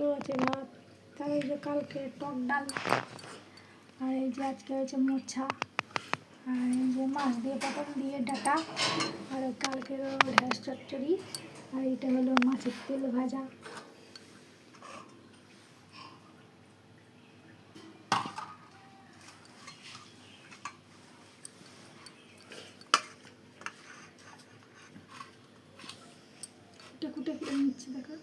আজকেও আছে ভাত, তার এই যে কালকে টক ডাল, আর এই যে আজকে হয়েছে মোছা, আর এই যে মাছ দিয়ে পটল দিয়ে ডাটা, আর কালকেরও ঢ্যাঁড়স চচ্চড়ি, আর এটা হলো মাছের তেল ভাজা। কুটে কুটে করে নিচ্ছি দেখো।